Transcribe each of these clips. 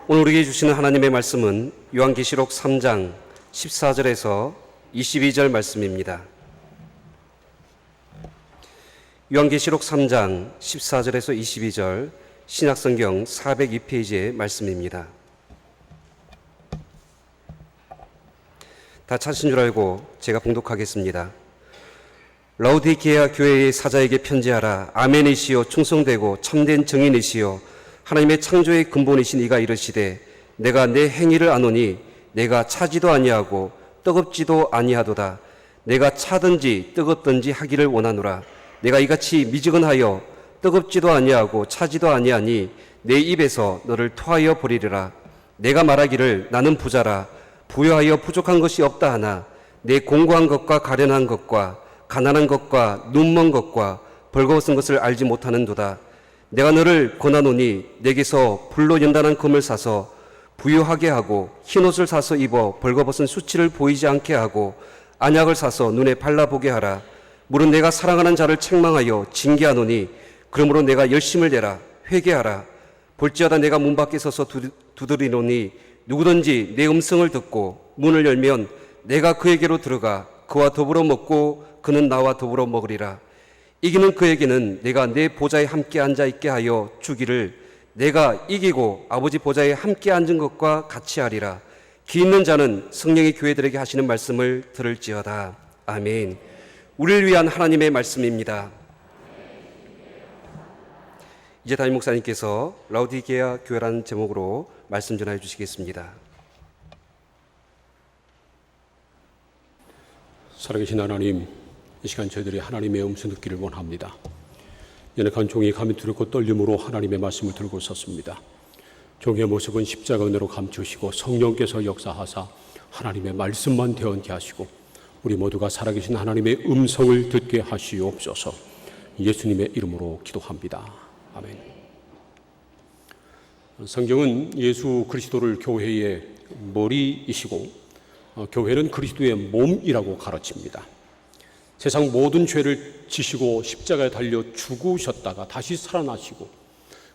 오늘 우리에게 주시는 하나님의 말씀은 요한계시록 3장 14절에서 22절 말씀입니다. 요한계시록 3장 14절에서 22절 신약성경 402페이지의 말씀입니다. 다 찾으신 줄 알고 제가 봉독하겠습니다. 라오디게아 교회의 사자에게 편지하라. 아멘이시요 충성되고 참된 증인이시요 하나님의 창조의 근본이신 이가 이르시되 내가 내 행위를 아노니 내가 차지도 아니하고 뜨겁지도 아니하도다. 내가 차든지 뜨겁든지 하기를 원하노라. 내가 이같이 미지근하여 뜨겁지도 아니하고 차지도 아니하니 내 입에서 너를 토하여 버리리라. 내가 말하기를 나는 부자라 부여하여 부족한 것이 없다 하나 내 공고한 것과 가련한 것과 가난한 것과 눈먼 것과 벌거벗은 것을 알지 못하는도다. 내가 너를 권하노니 내게서 불로 연단한 금을 사서 부유하게 하고 흰옷을 사서 입어 벌거벗은 수치를 보이지 않게 하고 안약을 사서 눈에 발라보게 하라. 물은 내가 사랑하는 자를 책망하여 징계하노니 그러므로 내가 열심을 내라. 회개하라. 볼지어다 내가 문 밖에 서서 두드리노니 누구든지 내 음성을 듣고 문을 열면 내가 그에게로 들어가 그와 더불어 먹고 그는 나와 더불어 먹으리라. 이기는 그에게는 내가 내 보좌에 함께 앉아있게 하여 주기를 내가 이기고 아버지 보좌에 함께 앉은 것과 같이 하리라. 귀 있는 자는 성령이 교회들에게 하시는 말씀을 들을지어다. 아멘. 우리를 위한 하나님의 말씀입니다. 이제 담임 목사님께서 라오디게아 교회라는 제목으로 말씀 전해 주시겠습니다. 살아계신 하나님, 이 시간 저희들이 하나님의 음성 듣기를 원합니다. 연약한 종이 감히 두렵고 떨림으로 하나님의 말씀을 들고 섰습니다. 종의 모습은 십자가 은혜로 감추시고 성령께서 역사하사 하나님의 말씀만 되었게 하시고 우리 모두가 살아계신 하나님의 음성을 듣게 하시옵소서. 예수님의 이름으로 기도합니다. 아멘. 성경은 예수 그리스도를 교회의 머리이시고 교회는 그리스도의 몸이라고 가르칩니다. 세상 모든 죄를 지시고 십자가에 달려 죽으셨다가 다시 살아나시고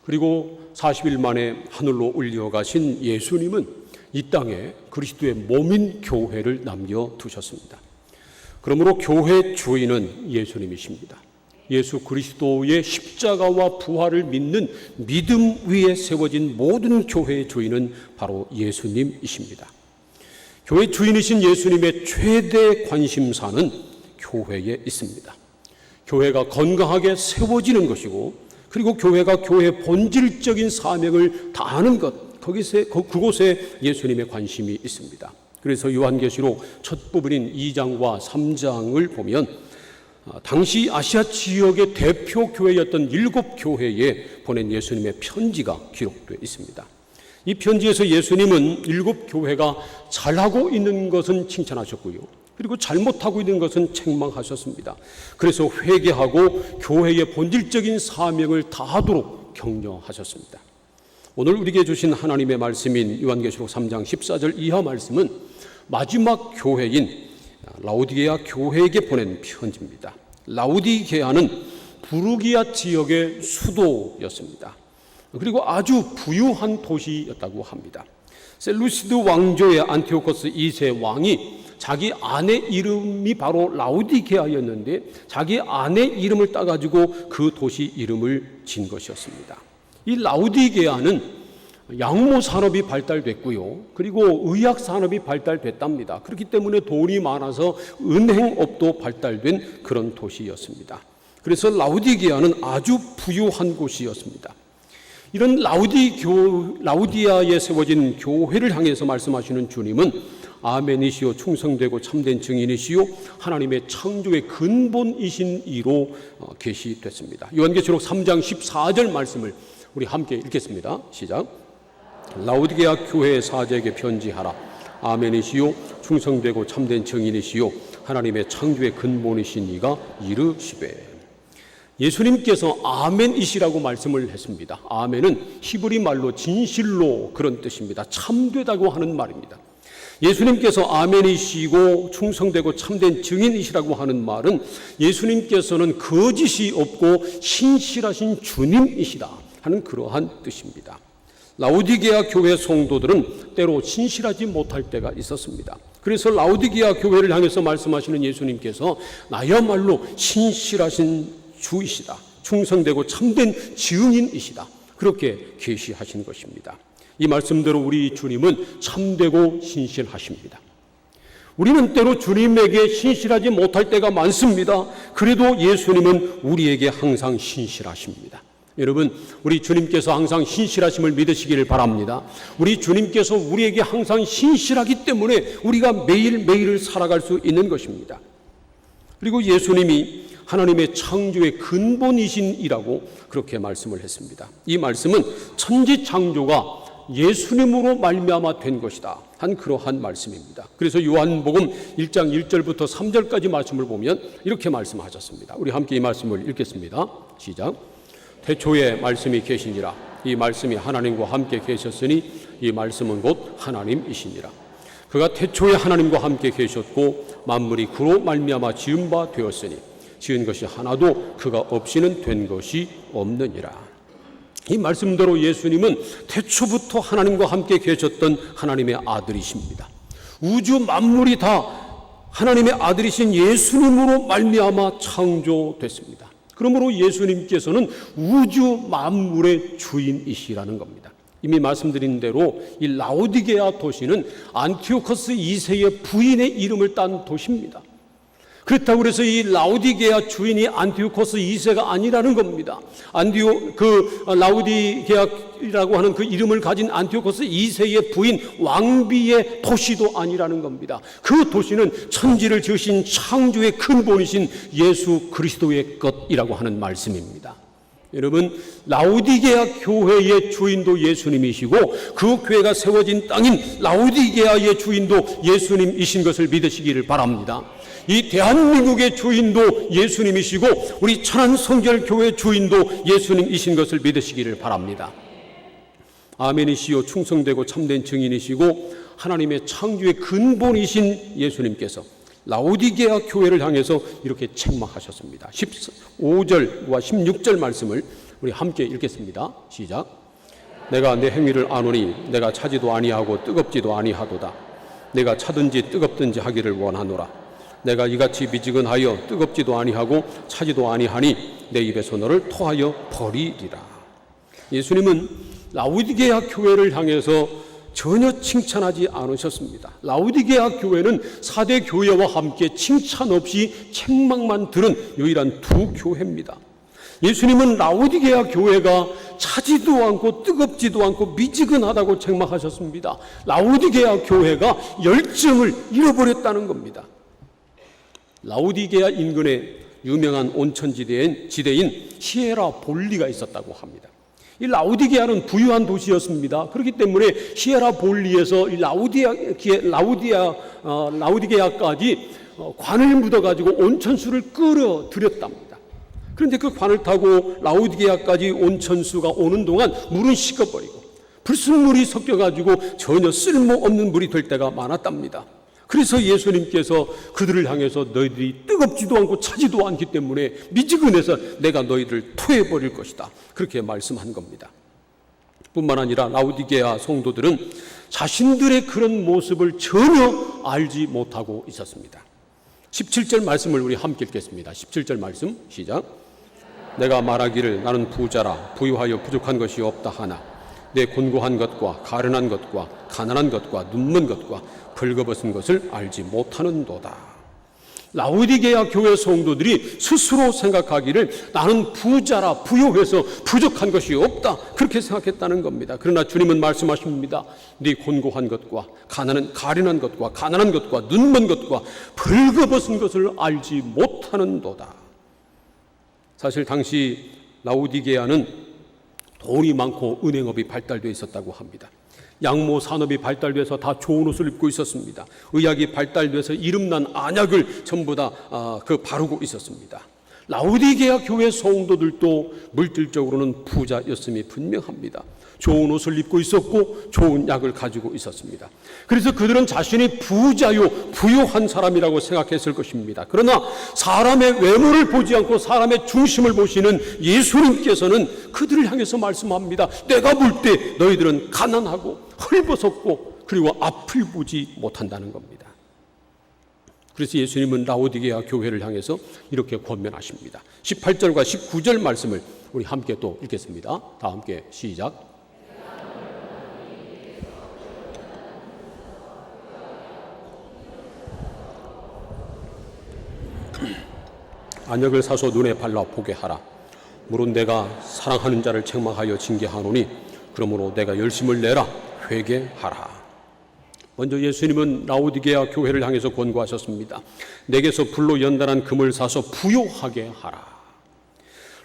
그리고 40일 만에 하늘로 올려가신 예수님은 이 땅에 그리스도의 몸인 교회를 남겨두셨습니다. 그러므로 교회 주인은 예수님이십니다. 예수 그리스도의 십자가와 부활을 믿는 믿음 위에 세워진 모든 교회의 주인은 바로 예수님이십니다. 교회 주인이신 예수님의 최대 관심사는 교회에 있습니다. 교회가 건강하게 세워지는 것이고 그리고 교회가 교회의 본질적인 사명을 다하는 것, 그곳에 예수님의 관심이 있습니다. 그래서 요한계시록 첫 부분인 2장과 3장을 보면 당시 아시아 지역의 대표 교회였던 7교회에 보낸 예수님의 편지가 기록되어 있습니다. 이 편지에서 예수님은 7교회가 잘하고 있는 것은 칭찬하셨고요. 그리고 잘못하고 있는 것은 책망하셨습니다. 그래서 회개하고 교회의 본질적인 사명을 다하도록 격려하셨습니다. 오늘 우리에게 주신 하나님의 말씀인 요한계시록 3장 14절 이하 말씀은 마지막 교회인 라오디게아 교회에게 보낸 편지입니다. 라오디게아는 부르기아 지역의 수도였습니다. 그리고 아주 부유한 도시였다고 합니다. 셀루시드 왕조의 안티오코스 2세 왕이 자기 아내 이름이 바로 라오디게아였는데 자기 아내 이름을 따가지고 그 도시 이름을 진 것이었습니다. 이 라오디게아는 양모 산업이 발달됐고요. 그리고 의학 산업이 발달됐답니다. 그렇기 때문에 돈이 많아서 은행업도 발달된 그런 도시였습니다. 그래서 라오디게아는 아주 부유한 곳이었습니다. 이런 라오디아에 세워진 교회를 향해서 말씀하시는 주님은 아멘이시요 충성되고 참된 증인이시요 하나님의 창조의 근본이신 이로 계시됐습니다. 요한계시록 3장 14절 말씀을 우리 함께 읽겠습니다. 시작. 라오디게아 교회의 사자에게 편지하라. 아멘이시요 충성되고 참된 증인이시요 하나님의 창조의 근본이신 이가 이르시되. 예수님께서 아멘이시라고 말씀을 했습니다. 아멘은 히브리 말로 진실로 그런 뜻입니다. 참되다고 하는 말입니다. 예수님께서 아멘이시고 충성되고 참된 증인이시라고 하는 말은 예수님께서는 거짓이 없고 신실하신 주님이시다 하는 그러한 뜻입니다. 라오디게아 교회 성도들은 때로 신실하지 못할 때가 있었습니다. 그래서 라오디게아 교회를 향해서 말씀하시는 예수님께서 나야말로 신실하신 주이시다, 충성되고 참된 증인이시다, 그렇게 계시하신 것입니다. 이 말씀대로 우리 주님은 참되고 신실하십니다. 우리는 때로 주님에게 신실하지 못할 때가 많습니다. 그래도 예수님은 우리에게 항상 신실하십니다. 여러분, 우리 주님께서 항상 신실하심을 믿으시기를 바랍니다. 우리 주님께서 우리에게 항상 신실하기 때문에 우리가 매일매일을 살아갈 수 있는 것입니다. 그리고 예수님이 하나님의 창조의 근본이신이라고 그렇게 말씀을 했습니다. 이 말씀은 천지 창조가 예수님으로 말미암아 된 것이다 한 그러한 말씀입니다. 그래서 요한복음 1장 1절부터 3절까지 말씀을 보면 이렇게 말씀하셨습니다. 우리 함께 이 말씀을 읽겠습니다. 시작. 태초에 말씀이 계시니라. 이 말씀이 하나님과 함께 계셨으니 이 말씀은 곧 하나님이시니라. 그가 태초에 하나님과 함께 계셨고 만물이 그로 말미암아 지은 바 되었으니 지은 것이 하나도 그가 없이는 된 것이 없느니라. 이 말씀대로 예수님은 태초부터 하나님과 함께 계셨던 하나님의 아들이십니다. 우주 만물이 다 하나님의 아들이신 예수님으로 말미암아 창조됐습니다. 그러므로 예수님께서는 우주 만물의 주인이시라는 겁니다. 이미 말씀드린 대로 이 라오디게아 도시는 안티오코스 2세의 부인의 이름을 딴 도시입니다. 그렇다고 해서 이 라오디게아 주인이 안티오코스 2세가 아니라는 겁니다. 라오디게아라고 하는 그 이름을 가진 안티오코스 2세의 부인 왕비의 도시도 아니라는 겁니다. 그 도시는 천지를 지으신 창조의 근본이신 예수 그리스도의 것이라고 하는 말씀입니다. 여러분, 라오디게아 교회의 주인도 예수님이시고 그 교회가 세워진 땅인 라오디게아의 주인도 예수님이신 것을 믿으시기를 바랍니다. 이 대한민국의 주인도 예수님이시고 우리 천안성결교회 주인도 예수님이신 것을 믿으시기를 바랍니다. 아멘이시요 충성되고 참된 증인이시고 하나님의 창조의 근본이신 예수님께서 라오디게아 교회를 향해서 이렇게 책망하셨습니다. 15절과 16절 말씀을 우리 함께 읽겠습니다. 시작. 내가 내 행위를 아노니 내가 차지도 아니하고 뜨겁지도 아니하도다. 내가 차든지 뜨겁든지 하기를 원하노라. 내가 이같이 미지근하여 뜨겁지도 아니하고 차지도 아니하니 내 입에서 너를 토하여 버리리라. 예수님은 라오디게아 교회를 향해서 전혀 칭찬하지 않으셨습니다. 라오디게아 교회는 4대 교회와 함께 칭찬 없이 책망만 들은 유일한 두 교회입니다. 예수님은 라오디게아 교회가 차지도 않고 뜨겁지도 않고 미지근하다고 책망하셨습니다. 라오디게아 교회가 열정을 잃어버렸다는 겁니다. 라오디게아 인근에 유명한 온천지대인 히에라 볼리가 있었다고 합니다. 이 라오디게아는 부유한 도시였습니다. 그렇기 때문에 히에라 볼리에서 라오디게아까지 관을 묻어가지고 온천수를 끌어들였답니다. 그런데 그 관을 타고 라오디게아까지 온천수가 오는 동안 물은 식어버리고 불순물이 섞여가지고 전혀 쓸모없는 물이 될 때가 많았답니다. 그래서 예수님께서 그들을 향해서 너희들이 뜨겁지도 않고 차지도 않기 때문에 미지근해서 내가 너희들을 토해버릴 것이다, 그렇게 말씀한 겁니다. 뿐만 아니라 라오디게아 성도들은 자신들의 그런 모습을 전혀 알지 못하고 있었습니다. 17절 말씀을 우리 함께 읽겠습니다. 17절 말씀 시작. 내가 말하기를 나는 부자라 부유하여 부족한 것이 없다 하나 내 곤고한 것과 가련한 것과 가난한 것과 눈먼 것과 벌거벗은 것을 알지 못하는도다. 라오디게아 교회 성도들이 스스로 생각하기를 나는 부자라 부유해서 부족한 것이 없다, 그렇게 생각했다는 겁니다. 그러나 주님은 말씀하십니다. 네 곤고한 것과 가련한 것과 가난한 것과 눈먼 것과 벌거벗은 것을 알지 못하는도다. 사실 당시 라오디게아는 돈이 많고 은행업이 발달되어 있었다고 합니다. 양모 산업이 발달돼서 다 좋은 옷을 입고 있었습니다. 의학이 발달돼서 이름난 안약을 전부 다 바르고 있었습니다. 라오디게아 교회 성도들도 물질적으로는 부자였음이 분명합니다. 좋은 옷을 입고 있었고 좋은 약을 가지고 있었습니다. 그래서 그들은 자신이 부유한 사람이라고 생각했을 것입니다. 그러나 사람의 외모를 보지 않고 사람의 중심을 보시는 예수님께서는 그들을 향해서 말씀합니다. 내가 볼 때 너희들은 가난하고 헐벗었고 그리고 앞을 보지 못한다는 겁니다. 그래서 예수님은 라오디게아 교회를 향해서 이렇게 권면하십니다. 18절과 19절 말씀을 우리 함께 또 읽겠습니다. 다 함께 시작. 안역을 사서 눈에 발라 보게 하라. 물론 내가 사랑하는 자를 책망하여 징계하노니 그러므로 내가 열심을 내라. 회개하라. 먼저 예수님은 라오디게아 교회를 향해서 권고하셨습니다. 내게서 불로 연단한 금을 사서 부요하게 하라.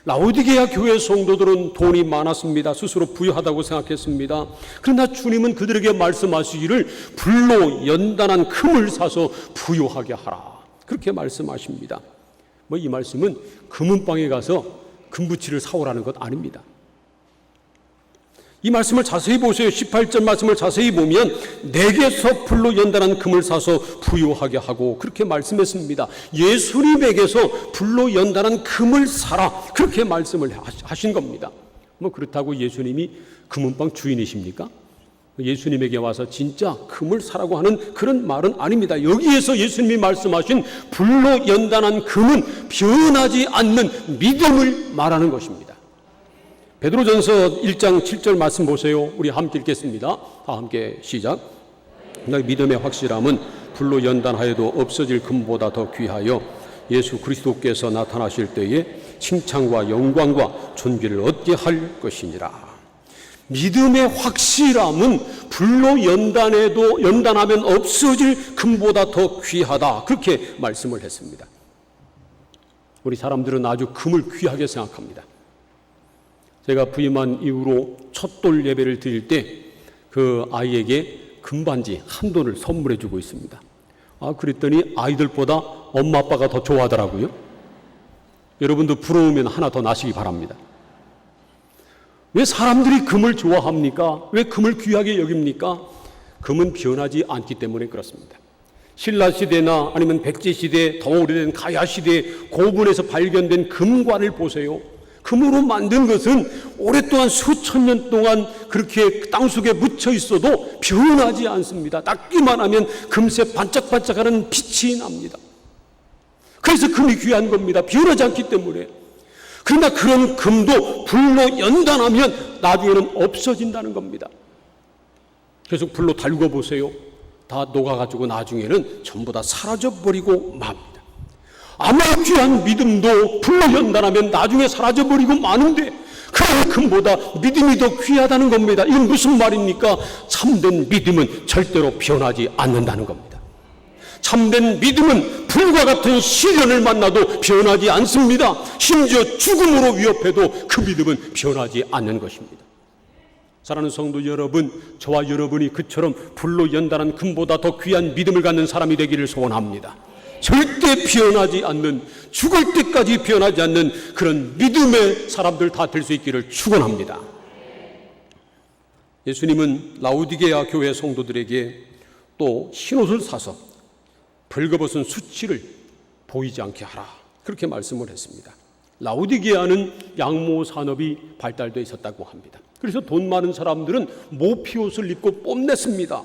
라오디게아 교회 성도들은 돈이 많았습니다. 스스로 부유하다고 생각했습니다. 그러나 주님은 그들에게 말씀하시기를 불로 연단한 금을 사서 부요하게 하라. 그렇게 말씀하십니다. 이 말씀은 금은방에 가서 금부치를 사오라는 것 아닙니다. 이 말씀을 자세히 보세요. 18절 말씀을 자세히 보면 내게서 불로 연단한 금을 사서 부요하게 하고 그렇게 말씀했습니다. 예수님에게서 불로 연단한 금을 사라. 그렇게 말씀을 하신 겁니다. 그렇다고 예수님이 금은방 주인이십니까? 예수님에게 와서 진짜 금을 사라고 하는 그런 말은 아닙니다. 여기에서 예수님이 말씀하신 불로 연단한 금은 변하지 않는 믿음을 말하는 것입니다. 베드로전서 1장 7절 말씀 보세요. 우리 함께 읽겠습니다. 다 함께 시작. 너희 믿음의 확실함은 불로 연단하여도 없어질 금보다 더 귀하여 예수 그리스도께서 나타나실 때에 칭찬과 영광과 존귀를 얻게 할 것이니라. 믿음의 확실함은 불로 연단하면 없어질 금보다 더 귀하다. 그렇게 말씀을 했습니다. 우리 사람들은 아주 금을 귀하게 생각합니다. 제가 부임한 이후로 첫돌 예배를 드릴 때 그 아이에게 금반지 한 돈을 선물해 주고 있습니다. 그랬더니 아이들보다 엄마 아빠가 더 좋아하더라고요. 여러분도 부러우면 하나 더 나시기 바랍니다. 왜 사람들이 금을 좋아합니까? 왜 금을 귀하게 여깁니까? 금은 변하지 않기 때문에 그렇습니다. 신라시대나 아니면 백제시대, 더 오래된 가야시대 고분에서 발견된 금관을 보세요. 금으로 만든 것은 오랫동안 수천 년 동안 그렇게 땅속에 묻혀 있어도 변하지 않습니다. 닦기만 하면 금세 반짝반짝하는 빛이 납니다. 그래서 금이 귀한 겁니다. 변하지 않기 때문에. 그러나 그런 금도 불로 연단하면 나중에는 없어진다는 겁니다. 계속 불로 달궈 보세요. 다 녹아가지고 나중에는 전부 다 사라져버리고 맙니다. 아무리 귀한 믿음도 불로 연단하면 나중에 사라져버리고 마는데 그 금보다 믿음이 더 귀하다는 겁니다. 이건 무슨 말입니까? 참된 믿음은 절대로 변하지 않는다는 겁니다. 참된 믿음은 불과 같은 시련을 만나도 변하지 않습니다. 심지어 죽음으로 위협해도 그 믿음은 변하지 않는 것입니다. 사랑하는 성도 여러분, 저와 여러분이 그처럼 불로 연단한 금보다 더 귀한 믿음을 갖는 사람이 되기를 소원합니다. 절대 변하지 않는, 죽을 때까지 변하지 않는 그런 믿음의 사람들 다 될 수 있기를 축원합니다. 예수님은 라오디게아 교회 성도들에게 또 흰옷을 사서 벌거벗은 수치를 보이지 않게 하라. 그렇게 말씀을 했습니다. 라오디게아는 양모 산업이 발달되어 있었다고 합니다. 그래서 돈 많은 사람들은 모피옷을 입고 뽐냈습니다.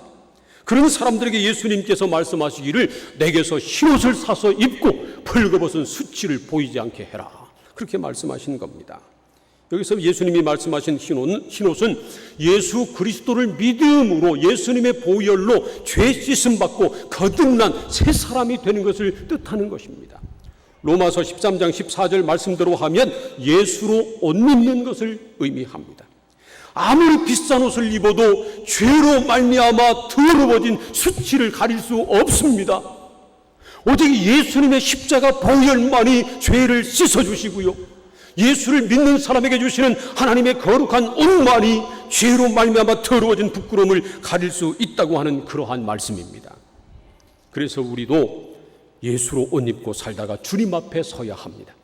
그런 사람들에게 예수님께서 말씀하시기를 내게서 흰옷을 사서 입고 벌거벗은 수치를 보이지 않게 해라. 그렇게 말씀하신 겁니다. 여기서 예수님이 말씀하신 흰옷은 예수 그리스도를 믿음으로 예수님의 보혈로 죄 씻음 받고 거듭난 새 사람이 되는 것을 뜻하는 것입니다. 로마서 13장 14절 말씀대로 하면 예수로 옷 입는 것을 의미합니다. 아무리 비싼 옷을 입어도 죄로 말미암아 더러워진 수치를 가릴 수 없습니다. 오직 예수님의 십자가 보혈만이 죄를 씻어주시고요, 예수를 믿는 사람에게 주시는 하나님의 거룩한 옷만이 죄로 말미암아 더러워진 부끄러움을 가릴 수 있다고 하는 그러한 말씀입니다. 그래서 우리도 예수로 옷 입고 살다가 주님 앞에 서야 합니다.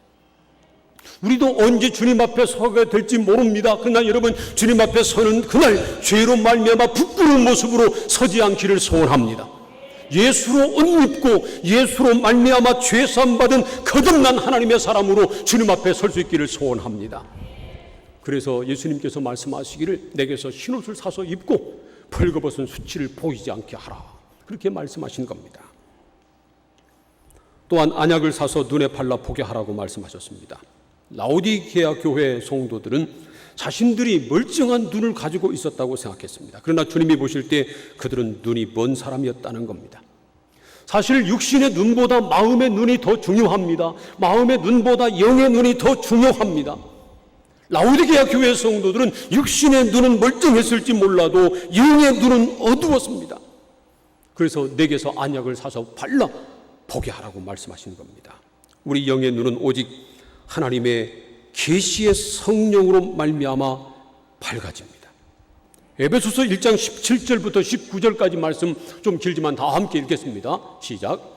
우리도 언제 주님 앞에 서게 될지 모릅니다. 그러나 여러분, 주님 앞에 서는 그날 죄로 말미암아 부끄러운 모습으로 서지 않기를 소원합니다. 예수로 옷 입고 예수로 말미암아 죄 사함 받은 거듭난 하나님의 사람으로 주님 앞에 설 수 있기를 소원합니다. 그래서 예수님께서 말씀하시기를 내게서 흰옷을 사서 입고 벌거벗은 수치를 보이지 않게 하라, 그렇게 말씀하신 겁니다. 또한 안약을 사서 눈에 발라 보게 하라고 말씀하셨습니다. 라오디게아 교회 성도들은 자신들이 멀쩡한 눈을 가지고 있었다고 생각했습니다. 그러나 주님이 보실 때 그들은 눈이 먼 사람이었다는 겁니다. 사실 육신의 눈보다 마음의 눈이 더 중요합니다. 마음의 눈보다 영의 눈이 더 중요합니다. 라오디게아 교회 성도들은 육신의 눈은 멀쩡했을지 몰라도 영의 눈은 어두웠습니다. 그래서 내게서 안약을 사서 발라 보게 하라고 말씀하시는 겁니다. 우리 영의 눈은 오직 하나님의 계시의 성령으로 말미암아 밝아집니다. 에베소서 1장 17절부터 19절까지 말씀 좀 길지만 다 함께 읽겠습니다. 시작.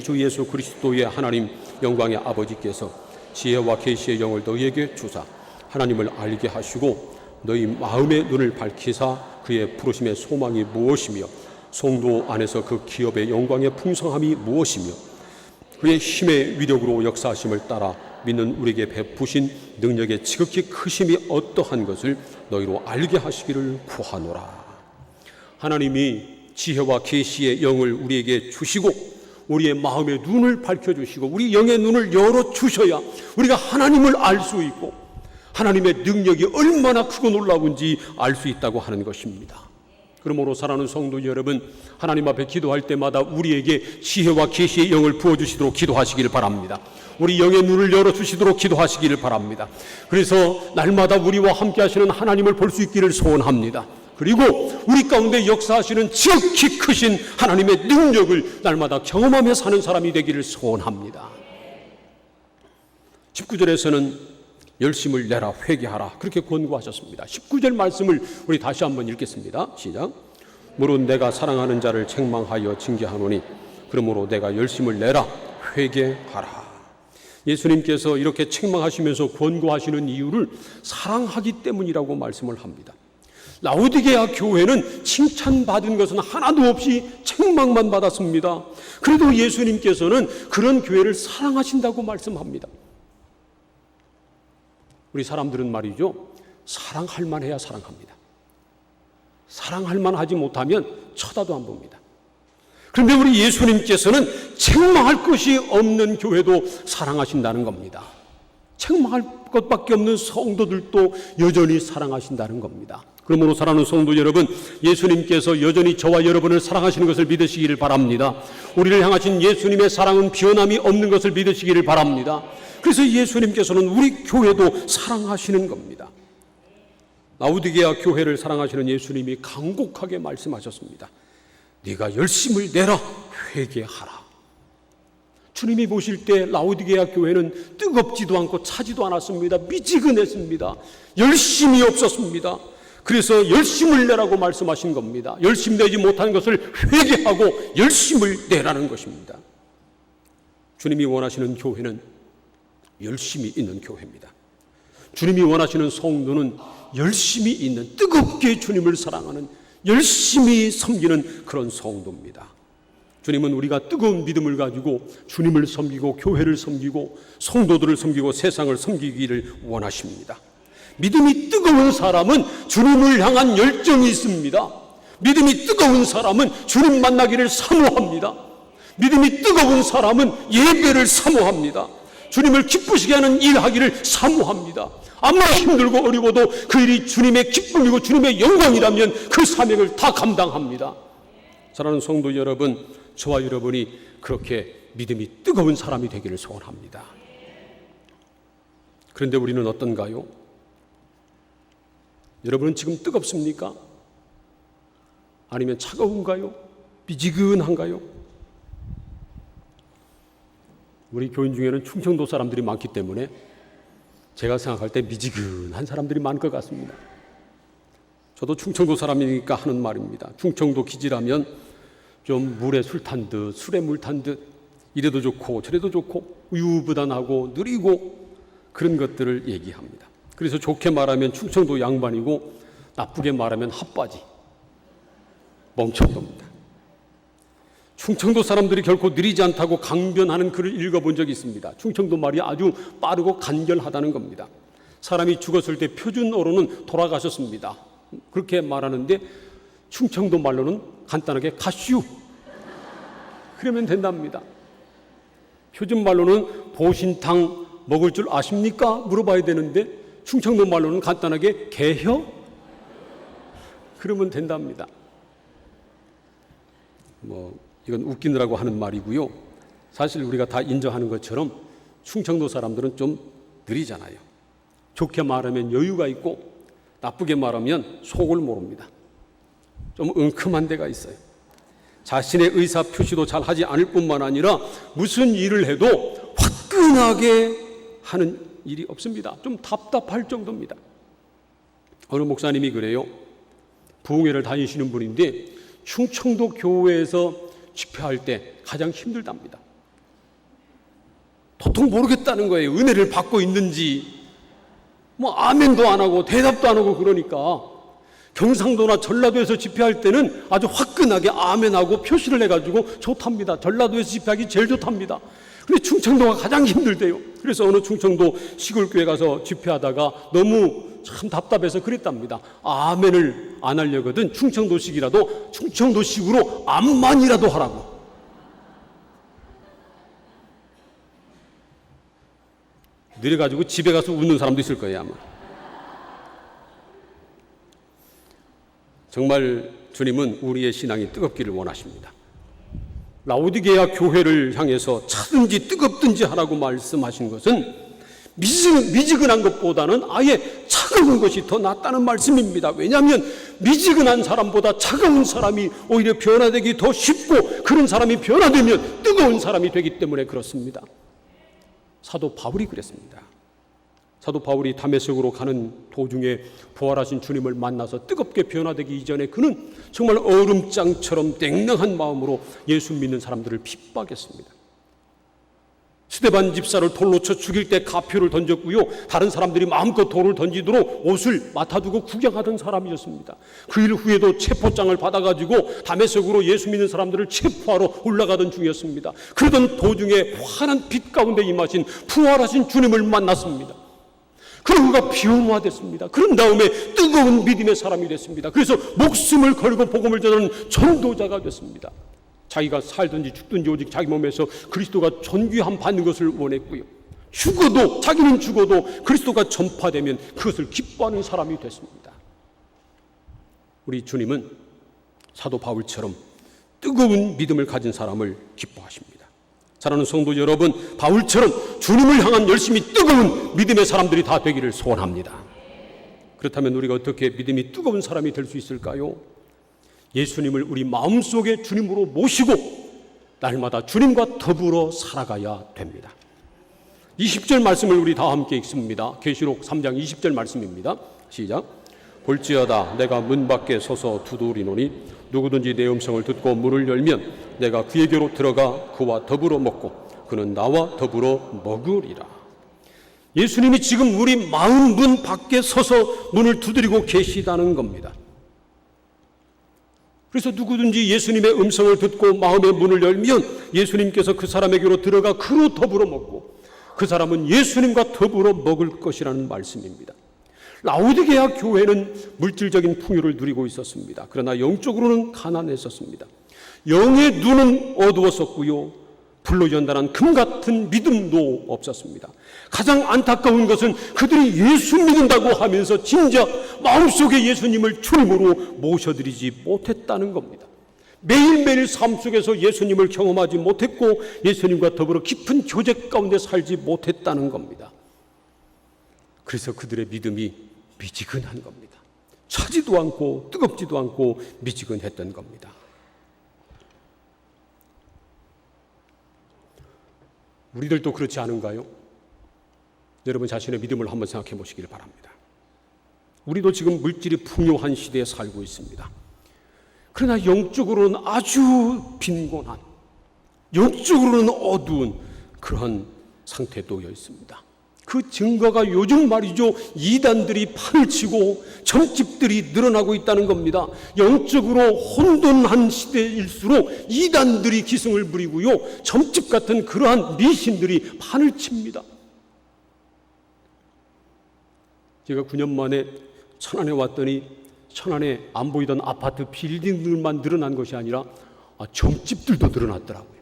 주 예수 그리스도의 하나님 영광의 아버지께서 지혜와 계시의 영을 너희에게 주사 하나님을 알게 하시고 너희 마음의 눈을 밝히사 그의 부르심의 소망이 무엇이며 성도 안에서 그 기업의 영광의 풍성함이 무엇이며 그의 힘의 위력으로 역사하심을 따라 믿는 우리에게 베푸신 능력의 지극히 크심이 어떠한 것을 너희로 알게 하시기를 구하노라. 하나님이 지혜와 계시의 영을 우리에게 주시고 우리의 마음의 눈을 밝혀주시고 우리 영의 눈을 열어주셔야 우리가 하나님을 알 수 있고 하나님의 능력이 얼마나 크고 놀라운지 알 수 있다고 하는 것입니다. 그러므로 사랑하는 성도 여러분, 하나님 앞에 기도할 때마다 우리에게 지혜와 계시의 영을 부어주시도록 기도하시기를 바랍니다. 우리 영의 눈을 열어주시도록 기도하시기를 바랍니다. 그래서 날마다 우리와 함께 하시는 하나님을 볼 수 있기를 소원합니다. 그리고 우리 가운데 역사하시는 지극히 크신 하나님의 능력을 날마다 경험하며 사는 사람이 되기를 소원합니다. 19절에서는 열심을 내라 회개하라 그렇게 권고하셨습니다. 19절 말씀을 우리 다시 한번 읽겠습니다. 시작. 무릇 내가 사랑하는 자를 책망하여 징계하노니 그러므로 내가 열심을 내라 회개하라. 예수님께서 이렇게 책망하시면서 권고하시는 이유를 사랑하기 때문이라고 말씀을 합니다. 라오디게아 교회는 칭찬받은 것은 하나도 없이 책망만 받았습니다. 그래도 예수님께서는 그런 교회를 사랑하신다고 말씀합니다. 우리 사람들은 말이죠, 사랑할 만해야 사랑합니다. 사랑할 만하지 못하면 쳐다도 안 봅니다. 그런데 우리 예수님께서는 책망할 것이 없는 교회도 사랑하신다는 겁니다. 책망할 것밖에 없는 성도들도 여전히 사랑하신다는 겁니다. 그러므로 사랑하는 성도 여러분, 예수님께서 여전히 저와 여러분을 사랑하시는 것을 믿으시기를 바랍니다. 우리를 향하신 예수님의 사랑은 변함이 없는 것을 믿으시기를 바랍니다. 그래서 예수님께서는 우리 교회도 사랑하시는 겁니다. 라오디게아 교회를 사랑하시는 예수님이 간곡하게 말씀하셨습니다. 네가 열심을 내라 회개하라. 주님이 보실 때 라오디게아 교회는 뜨겁지도 않고 차지도 않았습니다. 미지근했습니다. 열심이 없었습니다. 그래서 열심을 내라고 말씀하신 겁니다. 열심 내지 못한 것을 회개하고 열심을 내라는 것입니다. 주님이 원하시는 교회는 열심이 있는 교회입니다. 주님이 원하시는 성도는 열심이 있는, 뜨겁게 주님을 사랑하는, 열심히 섬기는 그런 성도입니다. 주님은 우리가 뜨거운 믿음을 가지고 주님을 섬기고 교회를 섬기고 성도들을 섬기고 세상을 섬기기를 원하십니다. 믿음이 뜨거운 사람은 주님을 향한 열정이 있습니다. 믿음이 뜨거운 사람은 주님 만나기를 사모합니다. 믿음이 뜨거운 사람은 예배를 사모합니다. 주님을 기쁘시게 하는 일하기를 사모합니다. 아무리 힘들고 어려워도 그 일이 주님의 기쁨이고 주님의 영광이라면 그 사명을 다 감당합니다. 사랑하는 성도 여러분, 저와 여러분이 그렇게 믿음이 뜨거운 사람이 되기를 소원합니다. 그런데 우리는 어떤가요? 여러분은 지금 뜨겁습니까? 아니면 차가운가요? 미지근한가요? 우리 교인 중에는 충청도 사람들이 많기 때문에 제가 생각할 때 미지근한 사람들이 많을 것 같습니다. 저도 충청도 사람이니까 하는 말입니다. 충청도 기지라면 좀 물에 술 탄 듯, 술에 물 탄 듯, 이래도 좋고 저래도 좋고 우유부단하고 느리고 그런 것들을 얘기합니다. 그래서 좋게 말하면 충청도 양반이고 나쁘게 말하면 핫바지, 멍청도입니다. 충청도 사람들이 결코 느리지 않다고 강변하는 글을 읽어본 적이 있습니다. 충청도 말이 아주 빠르고 간결하다는 겁니다. 사람이 죽었을 때 표준어로는 돌아가셨습니다. 그렇게 말하는데 충청도 말로는 간단하게 가슈 그러면 된답니다. 표준 말로는 보신탕 먹을 줄 아십니까? 물어봐야 되는데 충청도 말로는 간단하게 개혀 그러면 된답니다. 이건 웃기느라고 하는 말이고요. 사실 우리가 다 인정하는 것처럼 충청도 사람들은 좀 느리잖아요. 좋게 말하면 여유가 있고 나쁘게 말하면 속을 모릅니다. 좀 엉큼한 데가 있어요. 자신의 의사 표시도 잘 하지 않을 뿐만 아니라 무슨 일을 해도 화끈하게 하는 일이 없습니다. 좀 답답할 정도입니다. 어느 목사님이 그래요. 부흥회를 다니시는 분인데 충청도 교회에서 집회할 때 가장 힘들답니다. 도통 모르겠다는 거예요. 은혜를 받고 있는지 아멘도 안 하고 대답도 안 하고 그러니까 경상도나 전라도에서 집회할 때는 아주 화끈하게 아멘하고 표시를 해가지고 좋답니다. 전라도에서 집회하기 제일 좋답니다. 근데 충청도가 가장 힘들대요. 그래서 어느 충청도 시골교회 가서 집회하다가 너무 참 답답해서 그랬답니다. 아멘을 안 하려거든 충청도식이라도 충청도식으로 암만이라도 하라고. 느려가지고 집에 가서 웃는 사람도 있을 거예요 아마. 정말 주님은 우리의 신앙이 뜨겁기를 원하십니다. 라오디게아 교회를 향해서 차든지 뜨겁든지 하라고 말씀하신 것은 미지근한 것보다는 아예 차가운 것이 더 낫다는 말씀입니다. 왜냐하면 미지근한 사람보다 차가운 사람이 오히려 변화되기 더 쉽고 그런 사람이 변화되면 뜨거운 사람이 되기 때문에 그렇습니다. 사도 바울이 그랬습니다. 사도 바울이 다메섹으로 가는 도중에 부활하신 주님을 만나서 뜨겁게 변화되기 이전에 그는 정말 얼음장처럼 냉랭한 마음으로 예수 믿는 사람들을 핍박했습니다. 스데반 집사를 돌로 쳐 죽일 때 가표를 던졌고요. 다른 사람들이 마음껏 돌을 던지도록 옷을 맡아두고 구경하던 사람이었습니다. 그 일 후에도 체포장을 받아가지고 다메섹으로 예수 믿는 사람들을 체포하러 올라가던 중이었습니다. 그러던 도중에 환한 빛 가운데 임하신 부활하신 주님을 만났습니다. 그리고 그가 변화됐습니다. 그런 다음에 뜨거운 믿음의 사람이 됐습니다. 그래서 목숨을 걸고 복음을 전하는 전도자가 됐습니다. 자기가 살든지 죽든지 오직 자기 몸에서 그리스도가 존귀함 받는 것을 원했고요. 자기는 죽어도 그리스도가 전파되면 그것을 기뻐하는 사람이 됐습니다. 우리 주님은 사도 바울처럼 뜨거운 믿음을 가진 사람을 기뻐하십니다. 사랑하는 성도 여러분, 바울처럼 주님을 향한 열심히 뜨거운 믿음의 사람들이 다 되기를 소원합니다. 그렇다면 우리가 어떻게 믿음이 뜨거운 사람이 될 수 있을까요? 예수님을 우리 마음속에 주님으로 모시고 날마다 주님과 더불어 살아가야 됩니다. 20절 말씀을 우리 다 함께 읽습니다. 계시록 3장 20절 말씀입니다. 시작. 볼지어다 내가 문 밖에 서서 두드리노니 누구든지 내 음성을 듣고 문을 열면 내가 그에게로 들어가 그와 더불어 먹고 그는 나와 더불어 먹으리라. 예수님이 지금 우리 마음 문 밖에 서서 문을 두드리고 계시다는 겁니다. 그래서 누구든지 예수님의 음성을 듣고 마음의 문을 열면 예수님께서 그 사람에게로 들어가 그로 더불어 먹고 그 사람은 예수님과 더불어 먹을 것이라는 말씀입니다. 라오디게아 교회는 물질적인 풍요를 누리고 있었습니다. 그러나 영적으로는 가난했었습니다. 영의 눈은 어두웠었고요. 불로 연단한 금 같은 믿음도 없었습니다. 가장 안타까운 것은 그들이 예수 믿는다고 하면서 진짜 마음속에 예수님을 주님으로 모셔드리지 못했다는 겁니다. 매일매일 삶 속에서 예수님을 경험하지 못했고 예수님과 더불어 깊은 교제 가운데 살지 못했다는 겁니다. 그래서 그들의 믿음이 미지근한 겁니다. 차지도 않고 뜨겁지도 않고 미지근했던 겁니다. 우리들도 그렇지 않은가요? 여러분 자신의 믿음을 한번 생각해 보시길 바랍니다. 우리도 지금 물질이 풍요한 시대에 살고 있습니다. 그러나 영적으로는 아주 빈곤한, 영적으로는 어두운 그런 상태에 놓여 있습니다. 그 증거가 요즘 말이죠, 이단들이 판을 치고 점집들이 늘어나고 있다는 겁니다. 영적으로 혼돈한 시대일수록 이단들이 기승을 부리고요, 점집 같은 그러한 미신들이 판을 칩니다. 제가 9년 만에 천안에 왔더니 천안에 안 보이던 아파트 빌딩들만 늘어난 것이 아니라 점집들도 늘어났더라고요.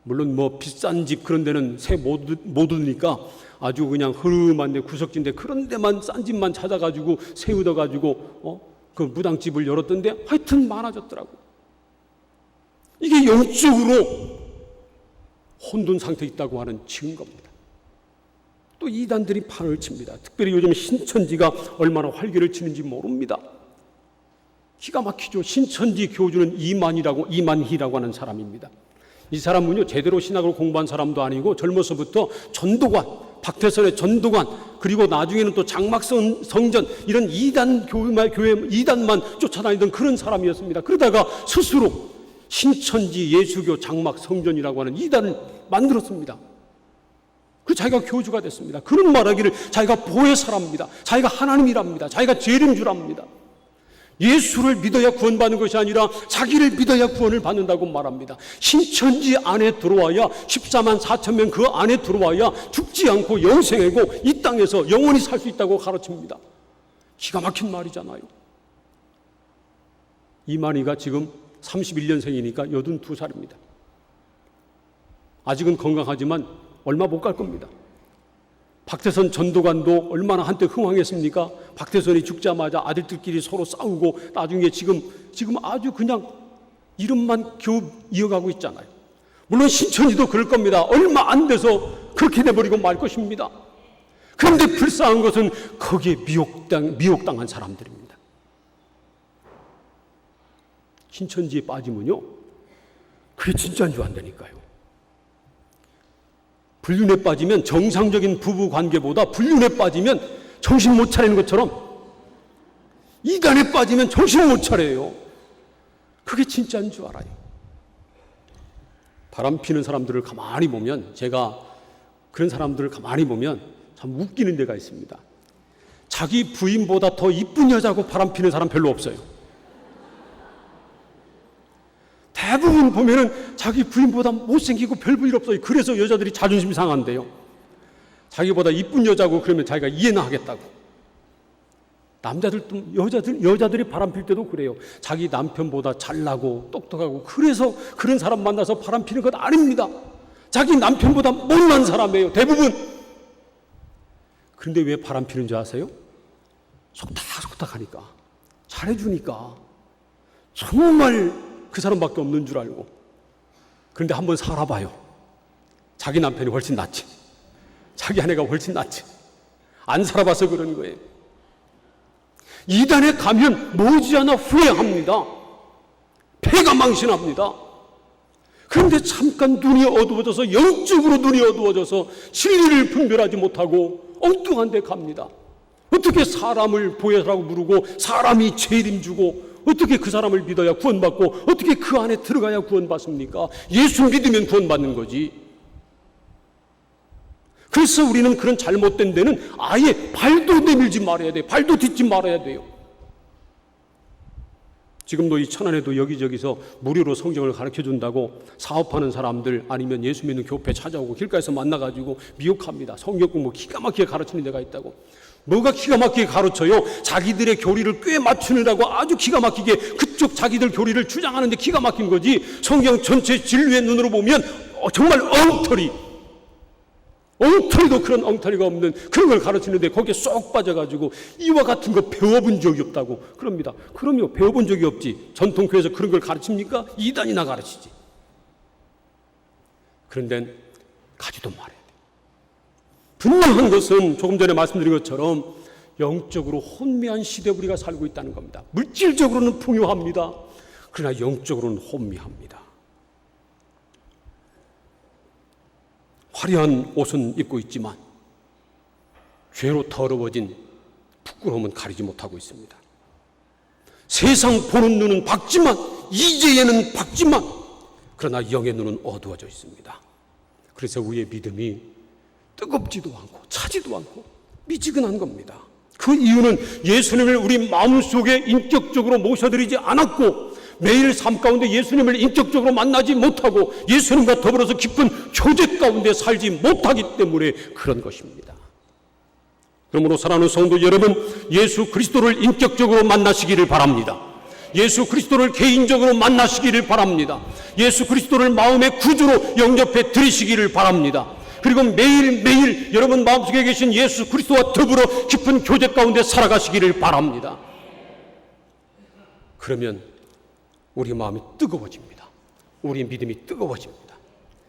물론 뭐 비싼 집 그런 데는 새 못 얻으니까 아주 그냥 흐름한데 구석진데 그런 데만 싼 집만 찾아가지고 세우더가지고 그 무당집을 열었던데 하여튼 많아졌더라고요. 이게 영적으로 혼돈 상태에 있다고 하는 증거입니다. 또 이단들이 판을 칩니다. 특별히 요즘 신천지가 얼마나 활기를 치는지 모릅니다. 기가 막히죠. 신천지 교주는 이만희라고 하는 사람입니다. 이 사람은요, 제대로 신학을 공부한 사람도 아니고 젊어서부터 전도관, 박태선의 전도관, 그리고 나중에는 또 장막성 성전, 이런 이단만 쫓아다니던 그런 사람이었습니다. 그러다가 스스로 신천지 예수교 장막 성전이라고 하는 이단을 만들었습니다. 그 자기가 교주가 됐습니다. 그런 말하기를 자기가 보혜 사람입니다. 자기가 하나님이랍니다. 자기가 죄인 줄 압니다. 예수를 믿어야 구원받는 것이 아니라 자기를 믿어야 구원을 받는다고 말합니다. 신천지 안에 들어와야 14만 4천 명 그 안에 들어와야 죽지 않고 영생하고 이 땅에서 영원히 살 수 있다고 가르칩니다. 기가 막힌 말이잖아요. 이만희가 지금 31년생이니까 82살입니다. 아직은 건강하지만 얼마 못 갈 겁니다. 박태선 전도관도 얼마나 한때 흥황했습니까? 박태선이 죽자마자 아들들끼리 서로 싸우고 나중에 지금 아주 그냥 이름만 겨우 이어가고 있잖아요. 물론 신천지도 그럴 겁니다. 얼마 안 돼서 그렇게 돼버리고 말 것입니다. 그런데 불쌍한 것은 거기에 미혹당한 사람들입니다. 신천지에 빠지면요, 그게 진짜인 줄 안다니까요. 불륜에 빠지면 정상적인 부부 관계보다 불륜에 빠지면 정신 못 차리는 것처럼 이단에 빠지면 정신을 못 차려요. 그게 진짜인 줄 알아요. 바람 피는 사람들을 가만히 보면, 제가 그런 사람들을 가만히 보면 참 웃기는 데가 있습니다. 자기 부인보다 더 이쁜 여자고 바람 피는 사람 별로 없어요. 대부분 보면은 자기 부인보다 못생기고 별 볼 일 없어요. 그래서 여자들이 자존심 상한대요. 자기보다 이쁜 여자고 그러면 자기가 이해나 하겠다고. 남자들도 여자들이 바람필 때도 그래요. 자기 남편보다 잘나고 똑똑하고 그래서 그런 사람 만나서 바람피는 것 아닙니다. 자기 남편보다 못난 사람이에요, 대부분. 그런데 왜 바람피는 줄 아세요? 속닥속닥하니까, 잘해주니까, 정말 그 사람밖에 없는 줄 알고. 그런데 한번 살아봐요. 자기 남편이 훨씬 낫지, 자기 아내가 훨씬 낫지. 안 살아봐서 그런 거예요. 이단에 가면 머지않아 후회합니다. 폐가 망신합니다. 그런데 잠깐 눈이 어두워져서, 영적으로 눈이 어두워져서 진리를 분별하지 못하고 엉뚱한 데 갑니다. 어떻게 사람을 보혜라고 부르고 사람이 죄림 주고 어떻게 그 사람을 믿어야 구원받고 어떻게 그 안에 들어가야 구원받습니까? 예수 믿으면 구원받는 거지. 그래서 우리는 그런 잘못된 데는 아예 발도 내밀지 말아야 돼요. 발도 딛지 말아야 돼요. 지금도 이 천안에도 여기저기서 무료로 성경을 가르쳐준다고 사업하는 사람들, 아니면 예수 믿는 교회 찾아오고 길가에서 만나가지고 미혹합니다. 성경 공부 기가 막히게 가르치는 데가 있다고. 뭐가 기가 막히게 가르쳐요? 자기들의 교리를 꽤 맞추느라고 아주 기가 막히게 그쪽 자기들 교리를 주장하는데 기가 막힌 거지. 성경 전체 진리의 눈으로 보면 정말 엉터리도 그런 엉터리가 없는 그런 걸 가르치는데 거기에 쏙 빠져가지고 이와 같은 거 배워본 적이 없다고 그럽니다. 그럼요, 배워본 적이 없지. 전통교회에서 그런 걸 가르칩니까? 이단이나 가르치지. 그런데 가지도 말아야 돼. 분명한 것은 조금 전에 말씀드린 것처럼 영적으로 혼미한 시대에 우리가 살고 있다는 겁니다. 물질적으로는 풍요합니다. 그러나 영적으로는 혼미합니다. 화려한 옷은 입고 있지만 죄로 더러워진 부끄러움은 가리지 못하고 있습니다. 세상 보는 눈은 밝지만, 이제에는 밝지만, 그러나 영의 눈은 어두워져 있습니다. 그래서 우리의 믿음이 뜨겁지도 않고 차지도 않고 미지근한 겁니다. 그 이유는 예수님을 우리 마음속에 인격적으로 모셔드리지 않았고 매일 삶 가운데 예수님을 인격적으로 만나지 못하고 예수님과 더불어서 깊은 교제 가운데 살지 못하기 때문에 그런 것입니다. 그러므로 사랑하는 성도 여러분, 예수 그리스도를 인격적으로 만나시기를 바랍니다. 예수 그리스도를 개인적으로 만나시기를 바랍니다. 예수 그리스도를 마음의 구주로 영접해 드리시기를 바랍니다. 그리고 매일매일 여러분 마음속에 계신 예수 그리스도와 더불어 깊은 교제 가운데 살아가시기를 바랍니다. 그러면 우리 마음이 뜨거워집니다. 우리 믿음이 뜨거워집니다.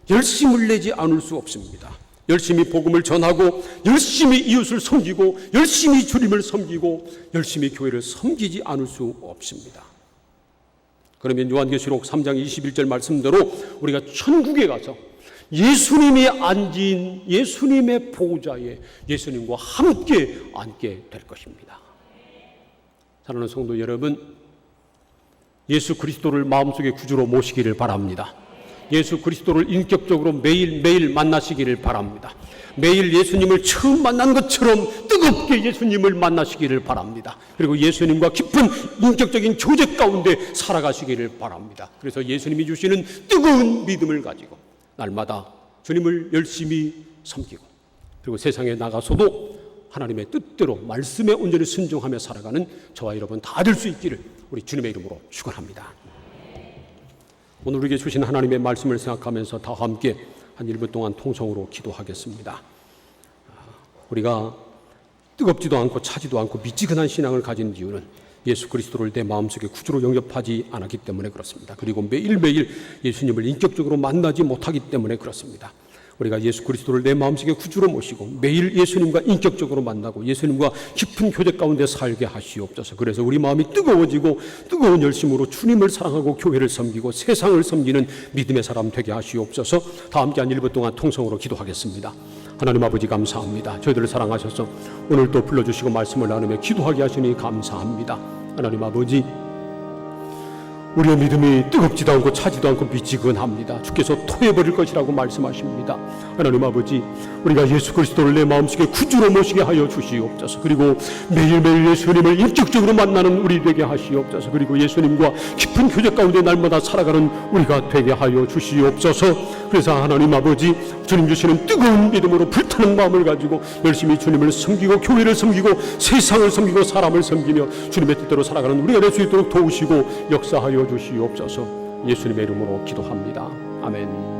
열심을 내지 않을 수 없습니다. 열심히 복음을 전하고 열심히 이웃을 섬기고 열심히 주님을 섬기고 열심히 교회를 섬기지 않을 수 없습니다. 그러면 요한계시록 3장 21절 말씀대로 우리가 천국에 가서 예수님이 앉은 예수님의 보좌에 예수님과 함께 앉게 될 것입니다. 사랑하는 성도 여러분, 예수 그리스도를 마음속에 구주로 모시기를 바랍니다. 예수 그리스도를 인격적으로 매일매일 만나시기를 바랍니다. 매일 예수님을 처음 만난 것처럼 뜨겁게 예수님을 만나시기를 바랍니다. 그리고 예수님과 깊은 인격적인 교제 가운데 살아가시기를 바랍니다. 그래서 예수님이 주시는 뜨거운 믿음을 가지고 날마다 주님을 열심히 섬기고 그리고 세상에 나가서도 하나님의 뜻대로 말씀에 온전히 순종하며 살아가는 저와 여러분 다 될 수 있기를 우리 주님의 이름으로 축원합니다. 오늘 우리에게 주신 하나님의 말씀을 생각하면서 다 함께 한 1분 동안 통성으로 기도하겠습니다. 우리가 뜨겁지도 않고 차지도 않고 미지근한 신앙을 가진 이유는 예수 그리스도를 내 마음속에 구주로 영접하지 않았기 때문에 그렇습니다. 그리고 매일매일 예수님을 인격적으로 만나지 못하기 때문에 그렇습니다. 우리가 예수 그리스도를 내 마음속에 구주로 모시고 매일 예수님과 인격적으로 만나고 예수님과 깊은 교제 가운데 살게 하시옵소서. 그래서 우리 마음이 뜨거워지고 뜨거운 열심으로 주님을 사랑하고 교회를 섬기고 세상을 섬기는 믿음의 사람 되게 하시옵소서. 다 함께 한 1분 동안 통성으로 기도하겠습니다. 하나님 아버지 감사합니다. 저희들을 사랑하셔서 오늘 또 불러주시고 말씀을 나누며 기도하게 하시니 감사합니다. 하나님 아버지, 우리의 믿음이 뜨겁지도 않고 차지도 않고 미지근합니다. 주께서 토해버릴 것이라고 말씀하십니다. 하나님 아버지, 우리가 예수 그리스도를 내 마음속에 구주로 모시게 하여 주시옵소서. 그리고 매일매일 예수님을 인격적으로 만나는 우리 되게 하시옵소서. 그리고 예수님과 깊은 교제 가운데 날마다 살아가는 우리가 되게 하여 주시옵소서. 그래서 하나님 아버지, 주님 주시는 뜨거운 믿음으로 불타는 마음을 가지고 열심히 주님을 섬기고 교회를 섬기고 세상을 섬기고 사람을 섬기며 주님의 뜻대로 살아가는 우리가 될 수 있도록 도우시고 역사하여 주시옵소서. 예수님의 이름으로 기도합니다. 아멘.